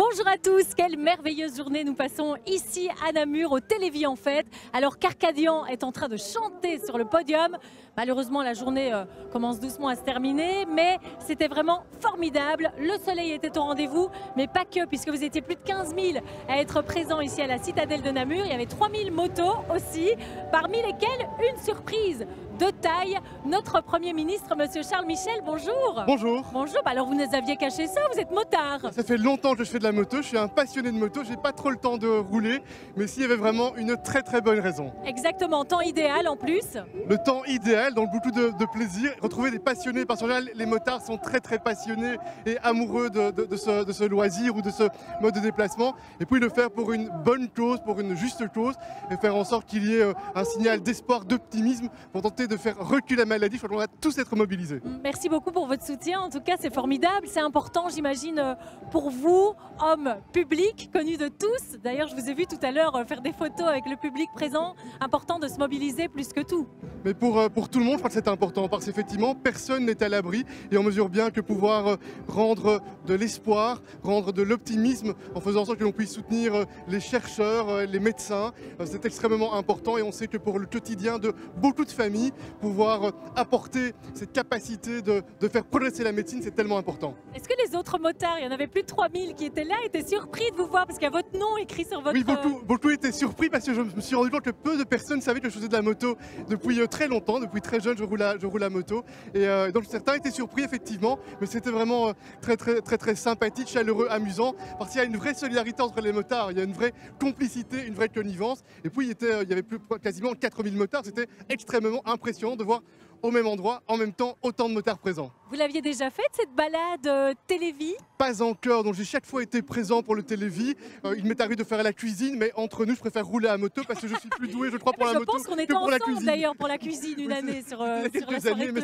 Bonjour à tous, quelle merveilleuse journée nous passons ici à Namur au Télévis en fête. Alors qu'Arcadian est en train de chanter sur le podium. Malheureusement la journée commence doucement à se terminer, mais c'était vraiment formidable. Le soleil était au rendez-vous, mais pas que, puisque vous étiez plus de 15 000 à être présents ici à la citadelle de Namur. Il y avait 3 000 motos aussi, parmi lesquelles une surprise de taille, notre Premier ministre, Monsieur Charles Michel, bonjour. Bonjour. Bonjour, alors vous nous aviez caché ça, vous êtes motard. Ça fait longtemps que je fais de la moto, je suis un passionné de moto, j'ai pas trop le temps de rouler, mais s'il y avait vraiment une très bonne raison. Exactement, temps idéal en plus. Le temps idéal, donc beaucoup de plaisir, retrouver des passionnés, parce que les motards sont très passionnés et amoureux de ce loisir ou de ce mode de déplacement, et puis le faire pour une bonne cause, pour une juste cause, et faire en sorte qu'il y ait un signal d'espoir, d'optimisme, pour tenter de faire reculer la maladie. Je crois qu'on va tous être mobilisés. Merci beaucoup pour votre soutien, en tout cas c'est formidable, c'est important j'imagine pour vous, homme public, connu de tous. D'ailleurs je vous ai vu tout à l'heure faire des photos avec le public présent, important de se mobiliser plus que tout. Mais pour tout le monde, je crois que c'est important, parce qu'effectivement, personne n'est à l'abri, et on mesure bien que pouvoir rendre de l'espoir, rendre de l'optimisme, en faisant en sorte que l'on puisse soutenir les chercheurs, les médecins, c'est extrêmement important, et on sait que pour le quotidien de beaucoup de familles, pouvoir apporter cette capacité de faire progresser la médecine, c'est tellement important. Est-ce que les autres motards, il y en avait plus de 3 000 qui étaient là, étaient surpris de vous voir, parce qu'il y a votre nom écrit sur votre... Oui, beaucoup étaient surpris, parce que je me suis rendu compte que peu de personnes savaient que je faisais de la moto depuis très longtemps, depuis très jeune je roule à moto, et donc certains étaient surpris effectivement, mais c'était vraiment très sympathique, chaleureux, amusant, parce qu'il y a une vraie solidarité entre les motards, il y a une vraie complicité, une vraie connivence, et puis il y avait quasiment 4000 motards, c'était extrêmement impressionnant de voir au même endroit, en même temps, autant de motards présents. Vous l'aviez déjà faite cette balade Télévis? Pas encore, donc j'ai chaque fois été présent pour le Télévis. Il m'est arrivé de faire la cuisine, mais entre nous, je préfère rouler à moto parce que je suis plus doué, je crois, pour la moto que pour la cuisine. Je pense qu'on était ensemble d'ailleurs pour la cuisine une année sur la soirée mais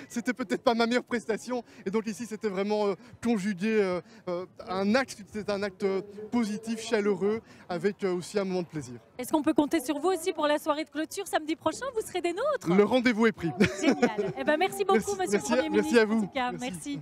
c'était peut-être pas ma meilleure prestation. Et donc ici, c'était vraiment conjugué un acte, c'était un acte positif, chaleureux, avec aussi un moment de plaisir. Est-ce qu'on peut compter sur vous aussi pour la soirée de clôture samedi prochain? Vous serez des nôtres? Le rendez-vous est pris. Génial. Eh ben, merci beaucoup, Monsieur le Premier ministre. Merci à vous. En tout cas, merci.